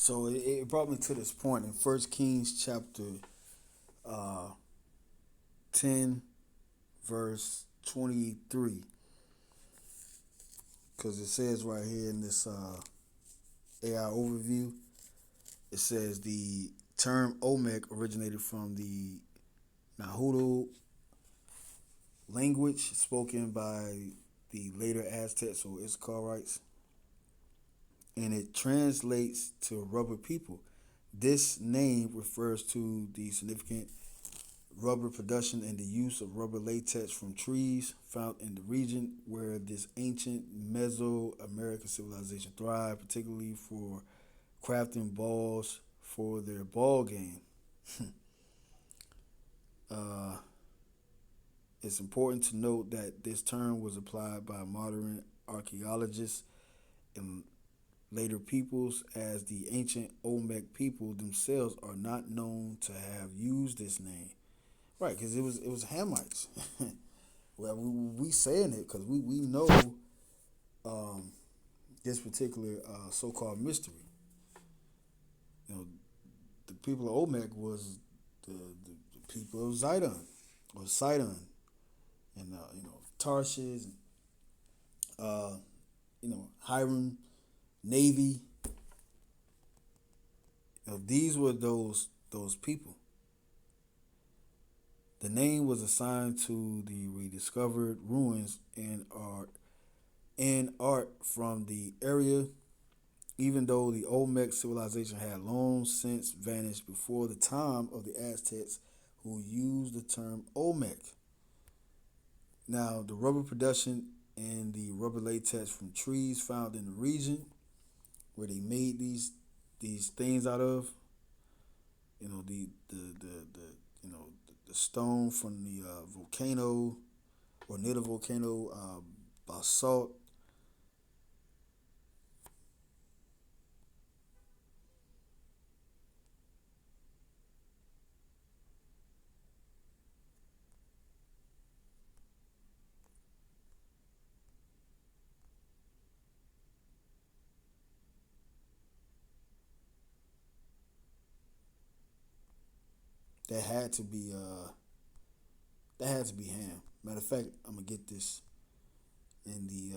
So it brought me to this point in First Kings chapter uh, 10, verse 23, because it says right here in this AI overview, it says the term Olmec originated from the Nahuatl language spoken by the later Aztecs or Iscarites, and it translates to rubber people. This name refers to the significant rubber production and the use of rubber latex from trees found in the region where this ancient Mesoamerican civilization thrived, particularly for crafting balls for their ball game. uh, it's important to note that this term was applied by modern archaeologists and later peoples, as the ancient Olmec people themselves are not known to have used this name. Right, because it was Hamites. Well, we saying it because we know um, this particular so-called mystery. You know, the people of Olmec was the people of Zidon or Sidon, and Tarshish, uh, Hiram, Navy. These were those people. The name was assigned to the rediscovered ruins and art from the area, even though the Olmec civilization had long since vanished before the time of the Aztecs, who used the term Olmec. Now, the rubber production and the rubber latex from trees found in the region where they made these things out of, the the stone from the volcano or near the volcano, basalt. That had to be ham. Matter of fact, I'm gonna get this in the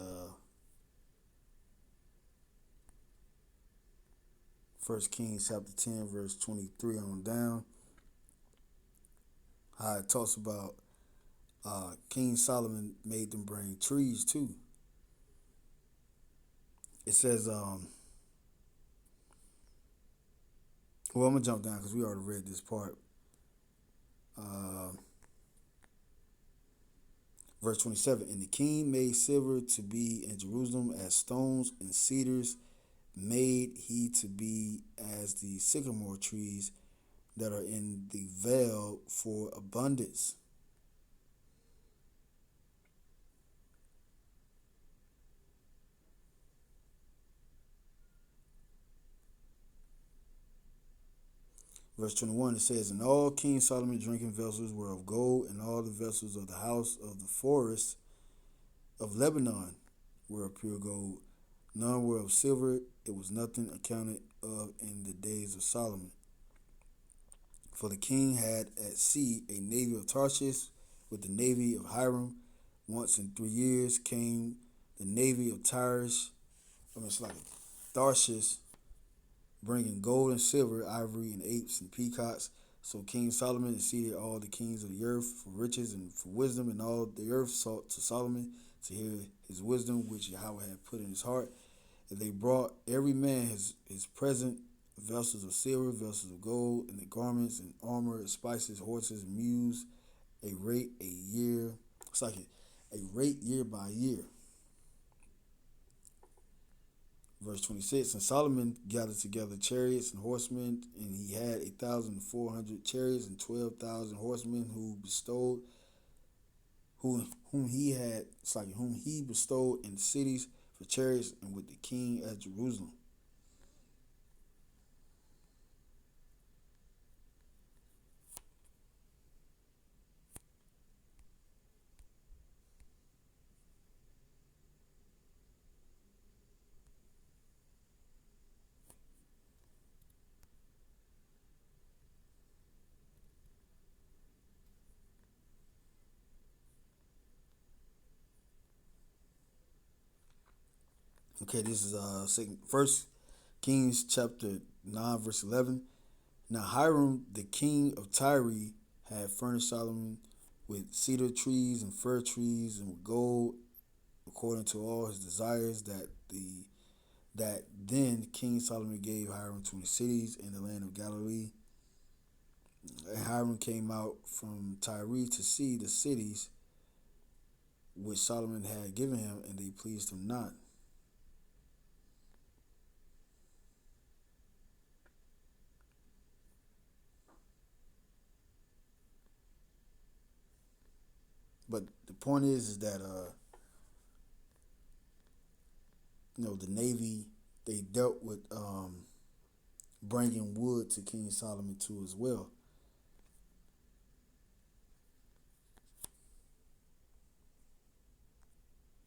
First Kings chapter 10, verse 23 on down. How it talks about King Solomon made them bring trees too. It says, well, I'm gonna jump down because we already read this part. Uh, Verse 27, and the king made silver to be in Jerusalem as stones, and cedars made he to be as the sycamore trees that are in the vale for abundance. Verse 21, it says, and all King Solomon's drinking vessels were of gold, and all the vessels of the house of the forest of Lebanon were of pure gold. None were of silver. It was nothing accounted of in the days of Solomon. For the king had at sea a navy of Tarshish with the navy of Hiram. Once in 3 years came the navy of it's like Tarshish, bringing gold and silver, ivory and apes and peacocks. So King Solomon exceeded all the kings of the earth for riches and for wisdom, and all the earth sought to Solomon to hear his wisdom, which Yahweh had put in his heart. And they brought every man his present, vessels of silver, vessels of gold, and the garments and armor, and spices, horses, and mules, a rate a year. It's like a rate year by year. Verse 26, and Solomon gathered together chariots and horsemen, and he had 1,400 chariots and 12,000 horsemen whom he bestowed in cities for chariots and with the king at Jerusalem. Okay, this is First Kings chapter 9 verse 11. Now Hiram the king of Tyre had furnished Solomon with cedar trees and fir trees and with gold according to all his desires. That then King Solomon gave Hiram 20 cities in the land of Galilee. And Hiram came out from Tyre to see the cities which Solomon had given him, and they pleased him not. But the point is that the Navy, they dealt with bringing wood to King Solomon too as well,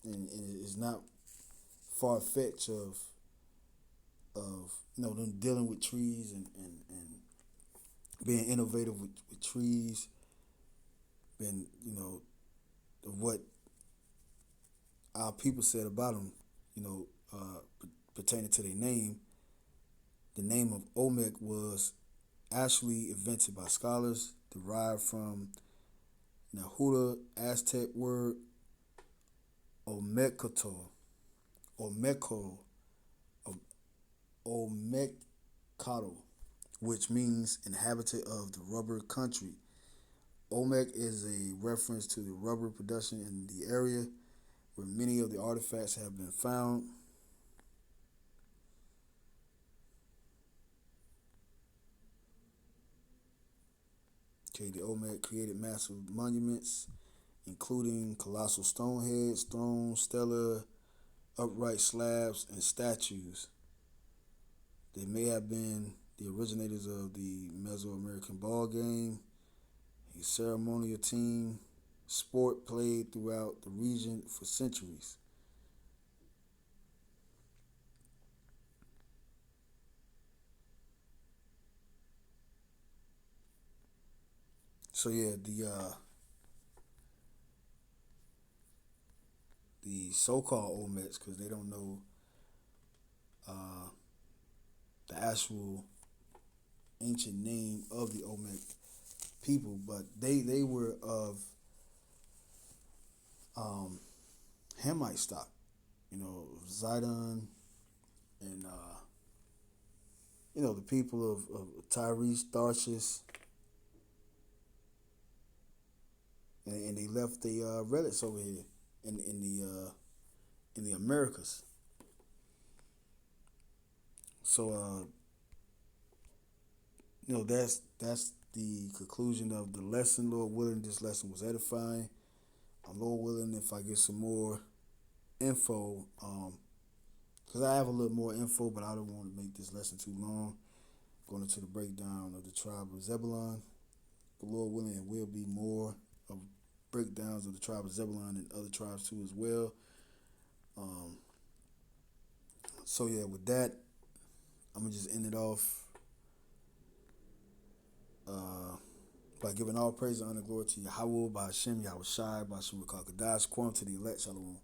and it's not far fetched of them dealing with trees and being innovative with trees, and what our people said about them, you know, pertaining to their name. The name of Olmec was actually invented by scholars, derived from Nahuda Aztec word Olmecato, Olmeco, Olmecado, which means inhabitant of the rubber country. Olmec is a reference to the rubber production in the area where many of the artifacts have been found. Okay, the Olmec created massive monuments, including colossal stone heads, thrones, stellar, upright slabs, and statues. They may have been the originators of the Mesoamerican ball game, a ceremonial team sport played throughout the region for centuries. So yeah, the so-called Olmecs, because they don't know uh, the actual ancient name of the Olmec people, but they were of um, Hamite stock, Zidon and the people of Tyrese, Tharsis, and they left the relics over here in the Americas. So that's the conclusion of the lesson. Lord willing, this lesson was edifying. Lord willing, if I get some more info, because I have a little more info, but I don't want to make this lesson too long. Going into the breakdown of the tribe of Zebulon. The Lord willing, it will be more of breakdowns of the tribe of Zebulon and other tribes too as well. Um, so yeah, with that, I'm gonna just end it off uh, by giving all praise and honor and glory to Yahweh, by Hashem, Yahweh Shai, by Shua Kakadash, quorum to the elect, Shalom.